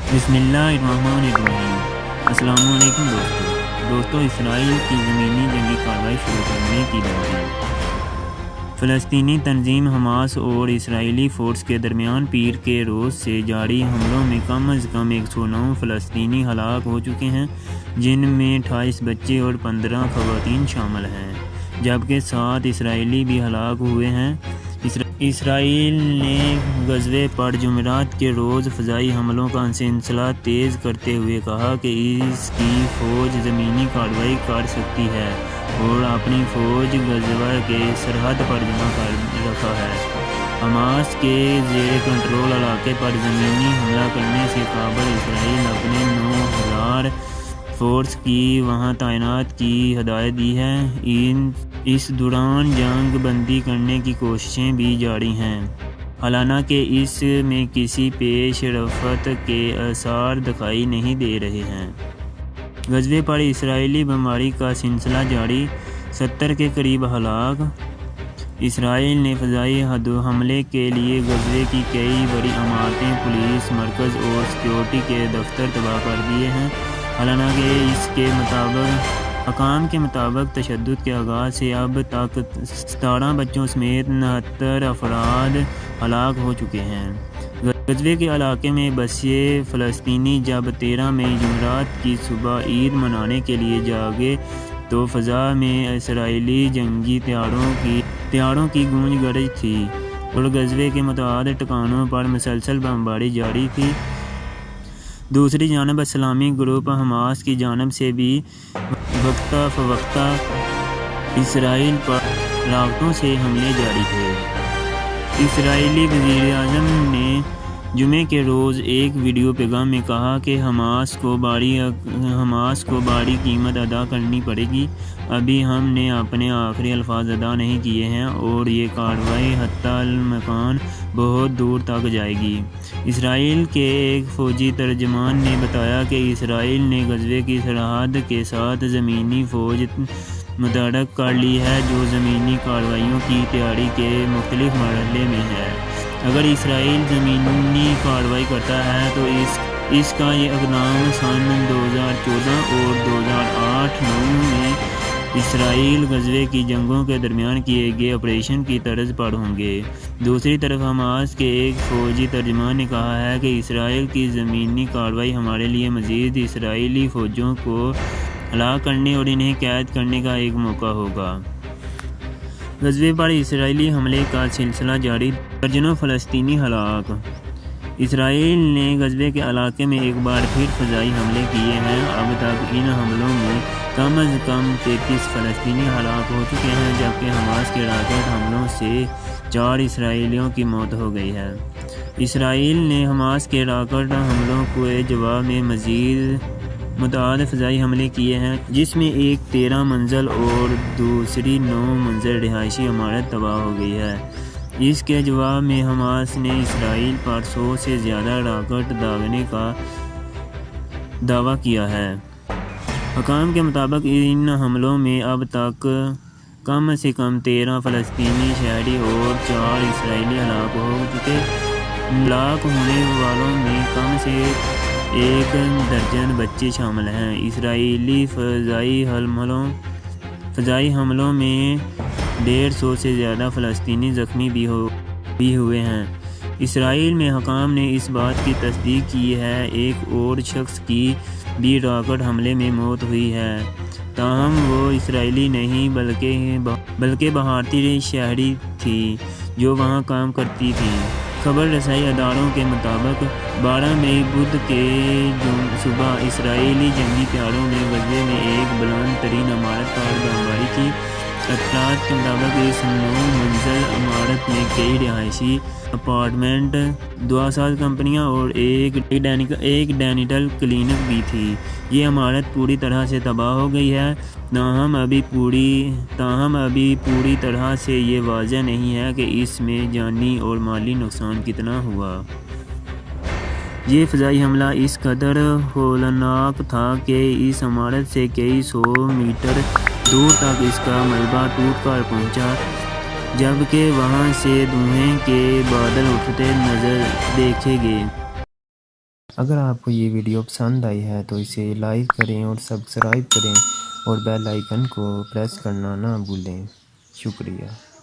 بسم اللہ الرحمن الرحیم۔ السلام علیکم دوستو، اسرائیل کی زمینی جنگی کارروائی شروع کرنے کی دعوت۔ فلسطینی تنظیم حماس اور اسرائیلی فورس کے درمیان پیر کے روز سے جاری حملوں میں کم از کم 109 فلسطینی ہلاک ہو چکے ہیں، جن میں 28 بچے اور 15 خواتین شامل ہیں، جبکہ 7 اسرائیلی بھی ہلاک ہوئے ہیں۔ اسرائیل نے غزے پر جمعرات کے روز فضائی حملوں کا سلسلہ تیز کرتے ہوئے کہا کہ اس کی فوج زمینی کارروائی کر سکتی ہے اور اپنی فوج غزہ کے سرحد پر جمع کر رکھا ہے۔ حماس کے زیر کنٹرول علاقے پر زمینی حملہ کرنے سے قبل اسرائیل اپنے 9,000 فورس کی وہاں تعینات کی ہدایت دی ہے۔ اس دوران جنگ بندی کرنے کی کوششیں بھی جاری ہیں، حالانکہ اس میں کسی پیش رفت کے آثار دکھائی نہیں دے رہے ہیں۔ غزے پر اسرائیلی بمباری کا سلسلہ جاری، 70 کے قریب ہلاک۔ اسرائیل نے فضائی حملے کے لیے غزے کی کئی بڑی عمارتیں، پولیس مرکز اور سیکورٹی کے دفتر تباہ کر دیے ہیں، حالانکہ اس کے حکام کے مطابق تشدد کے آغاز سے اب تک 17 بچوں سمیت 69 افراد ہلاک ہو چکے ہیں۔ غزے کے علاقے میں بسے فلسطینی جب 13 مئی جمعرات کی صبح عید منانے کے لیے جاگے تو فضا میں اسرائیلی جنگی طیاروں کی گونج گرج تھی اور غزے کے متعدد ٹھکانوں پر مسلسل بمباری جاری تھی۔ دوسری جانب اسلامی گروپ حماس کی جانب سے بھی وقتہ فوقتہ اسرائیل پر راکٹوں سے حملے جاری تھے۔ اسرائیلی وزیر اعظم نے جمعے کے روز ایک ویڈیو پیغام میں کہا کہ حماس کو بڑی قیمت ادا کرنی پڑے گی۔ ابھی ہم نے اپنے آخری الفاظ ادا نہیں کیے ہیں اور یہ کارروائی حتی الامکان بہت دور تک جائے گی۔ اسرائیل کے ایک فوجی ترجمان نے بتایا کہ اسرائیل نے غزے کی سرحد کے ساتھ زمینی فوج متحرک کر لی ہے، جو زمینی کارروائیوں کی تیاری کے مختلف مرحلے میں ہے۔ اگر اسرائیل زمینی کارروائی کرتا ہے تو اس کا یہ اقدام سن 2014 اور 2008-9 میں اسرائیل غزے کی جنگوں کے درمیان کیے گئے آپریشن کی طرز پر ہوں گے۔ دوسری طرف حماس کے ایک فوجی ترجمان نے کہا ہے کہ اسرائیل کی زمینی کارروائی ہمارے لیے مزید اسرائیلی فوجوں کو ہلاک کرنے اور انہیں قید کرنے کا ایک موقع ہوگا۔ غزے پر اسرائیلی حملے کا سلسلہ جاری، درجنوں فلسطینی ہلاک۔ اسرائیل نے غزے کے علاقے میں ایک بار پھر فضائی حملے کیے ہیں۔ اب تک ان حملوں میں کم از کم 33 فلسطینی ہلاک ہو چکے ہیں، جبکہ حماس کے راکٹ حملوں سے 4 اسرائیلیوں کی موت ہو گئی ہے۔ اسرائیل نے حماس کے راکٹ حملوں کے جواب میں مزید متعدد فضائی حملے کیے ہیں، جس میں ایک 13 منزل اور دوسری 9 منزل رہائشی عمارت تباہ ہو گئی ہے۔ اس کے جواب میں حماس نے اسرائیل پر 100 سے زیادہ راکٹ داغنے کا دعویٰ کیا ہے۔ حکام کے مطابق ان حملوں میں اب تک کم سے کم 13 فلسطینی شہری اور 4 اسرائیلی ہلاک ہو چکے۔ ہلاک ہونے والوں میں کم سے 1 درجن بچے شامل ہیں۔ اسرائیلی فضائی حملوں میں 150 سے زیادہ فلسطینی زخمی بھی ہوئے ہیں۔ اسرائیل میں حکام نے اس بات کی تصدیق کی ہے ایک اور شخص کی بھی راکٹ حملے میں موت ہوئی ہے، تاہم وہ اسرائیلی نہیں بلکہ بھارتی شہری تھی جو وہاں کام کرتی تھی۔ خبر رسائی اداروں کے مطابق 12 مئی بدھ کے صبح اسرائیلی جنگی طیاروں نے غزے میں ایک بلند ترین عمارت پر بمباری کی۔ اطلاعات کے مطابق اس 9 منزل عمارت میں کئی رہائشی اپارٹمنٹ، 2 ساز کمپنیاں اور ایک ڈینٹل کلینک بھی تھی۔ یہ عمارت پوری طرح سے تباہ ہو گئی ہے، تاہم ابھی پوری طرح سے یہ واضح نہیں ہے کہ اس میں جانی اور مالی نقصان کتنا ہوا۔ یہ فضائی حملہ اس قدر ہولناک تھا کہ اس عمارت سے کئی 100 میٹر دور تک اس کا ملبہ ٹوٹ کر پہنچا، جبکہ وہاں سے دھوئیں کے بادل اٹھتے نظر دیکھے گئے۔ اگر آپ کو یہ ویڈیو پسند آئی ہے تو اسے لائک کریں اور سبسکرائب کریں اور بیل آئیکن کو پریس کرنا نہ بھولیں۔ شکریہ۔